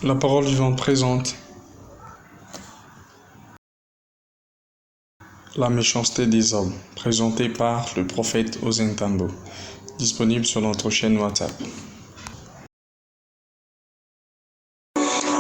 La parole vivante présente La méchanceté des hommes, présenté par le prophète Ozentambo, disponible sur notre chaîne WhatsApp.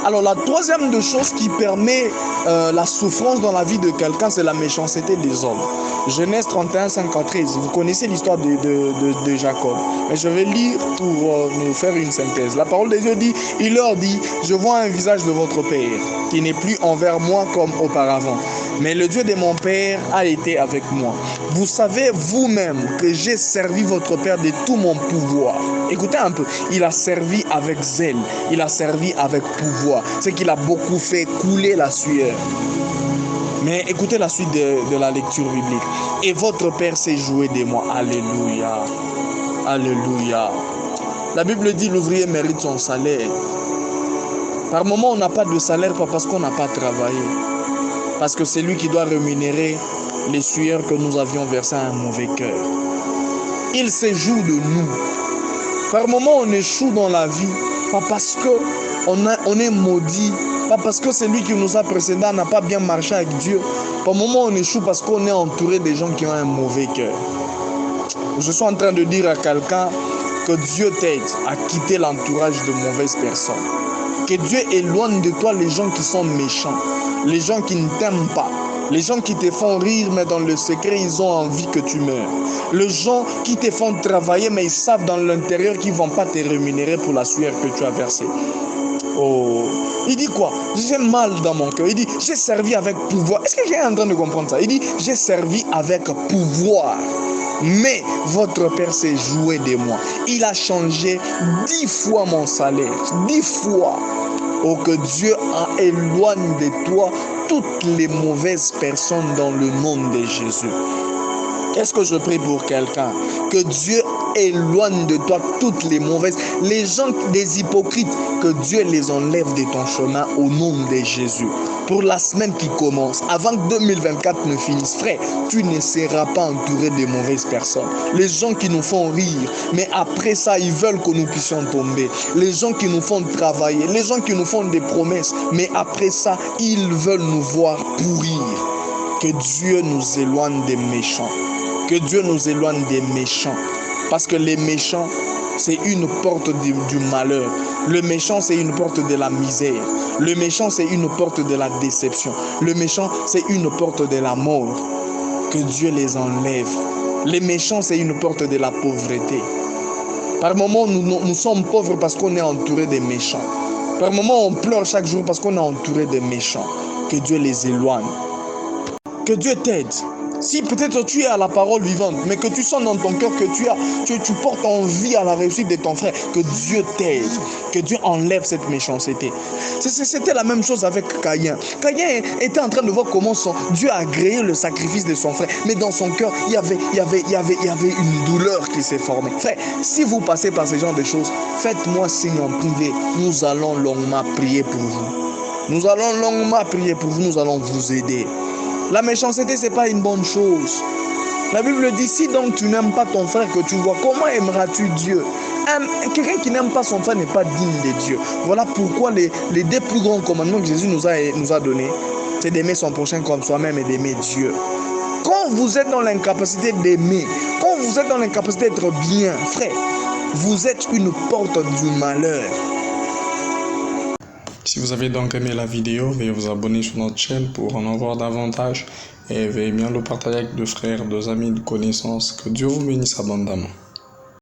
Alors la troisième des choses qui permet la souffrance dans la vie de quelqu'un, c'est la méchanceté des hommes. Genèse 31, 5 à 13. Vous connaissez l'histoire de Jacob. Mais je vais lire pour nous faire une synthèse. La parole de Dieu dit, il leur dit, je vois un visage de votre Père, qui n'est plus envers moi comme auparavant. Mais le Dieu de mon Père a été avec moi. Vous savez vous-même que j'ai servi votre Père de tout mon pouvoir. Écoutez un peu, il a servi avec zèle, il a servi avec pouvoir. C'est qu'il a beaucoup fait couler la sueur. Mais écoutez la suite de la lecture biblique. Et votre Père s'est joué de moi. Alléluia. Alléluia. La Bible dit l'ouvrier mérite son salaire. Par moment, on n'a pas de salaire, pas parce qu'on n'a pas travaillé. Parce que c'est lui qui doit rémunérer les sueurs que nous avions versées à un mauvais cœur. Il se joue de nous. Par moment, on échoue dans la vie, pas parce qu'on est maudit, pas parce que celui qui nous a précédés n'a pas bien marché avec Dieu. Par moment, on échoue parce qu'on est entouré de gens qui ont un mauvais cœur. Je suis en train de dire à quelqu'un que Dieu t'aide à quitter l'entourage de mauvaises personnes. Que Dieu éloigne de toi les gens qui sont méchants, les gens qui ne t'aiment pas, les gens qui te font rire, mais dans le secret, ils ont envie que tu meurs. Les gens qui te font travailler, mais ils savent dans l'intérieur qu'ils ne vont pas te rémunérer pour la sueur que tu as versée. Oh, il dit quoi? J'ai mal dans mon cœur. Il dit, j'ai servi avec pouvoir. Est-ce que j'ai en train de comprendre ça? Il dit, j'ai servi avec pouvoir. Mais votre Père s'est joué de moi. Il a changé 10 fois mon salaire. 10 fois. Oh, que Dieu éloigne de toi toutes les mauvaises personnes dans le nom de Jésus. Est-ce que je prie pour quelqu'un? Que Dieu éloigne de toi toutes les mauvaises, les gens, des hypocrites, que Dieu les enlève de ton chemin au nom de Jésus. Pour la semaine qui commence, avant que 2024 ne finisse, frère, tu ne seras pas entouré de mauvaises personnes. Les gens qui nous font rire, mais après ça, ils veulent que nous puissions tomber. Les gens qui nous font travailler, les gens qui nous font des promesses, mais après ça, ils veulent nous voir pourrir. Que Dieu nous éloigne des méchants. Que Dieu nous éloigne des méchants. Parce que les méchants, c'est une porte du malheur. Le méchant, c'est une porte de la misère. Le méchant, c'est une porte de la déception. Le méchant, c'est une porte de la mort. Que Dieu les enlève. Les méchants, c'est une porte de la pauvreté. Par moments, nous sommes pauvres parce qu'on est entouré des méchants. Par moments, on pleure chaque jour parce qu'on est entouré des méchants. Que Dieu les éloigne. Que Dieu t'aide. Si peut-être tu es à la parole vivante, mais que tu sens dans ton cœur que tu portes envie à la réussite de ton frère, que Dieu t'aide, que Dieu enlève cette méchanceté. C'était la même chose avec Caïn. Caïn était en train de voir comment Dieu a agréé le sacrifice de son frère, mais dans son cœur, il y avait une douleur qui s'est formée. Frère, si vous passez par ce genre de choses, faites-moi signe en privé. Nous allons longuement prier pour vous. Nous allons longuement prier pour vous, nous allons vous aider. La méchanceté, ce n'est pas une bonne chose. La Bible dit, si donc tu n'aimes pas ton frère que tu vois, comment aimeras-tu Dieu? Quelqu'un qui n'aime pas son frère n'est pas digne de Dieu. Voilà pourquoi les 2 plus grands commandements que Jésus nous a donnés, c'est d'aimer son prochain comme soi-même et d'aimer Dieu. Quand vous êtes dans l'incapacité d'aimer, quand vous êtes dans l'incapacité d'être bien, frère, vous êtes une porte du malheur. Si vous avez donc aimé la vidéo, veuillez vous abonner sur notre chaîne pour en avoir davantage et veuillez bien le partager avec 2 frères, 2 amis, de connaissances. Que Dieu vous bénisse abondamment.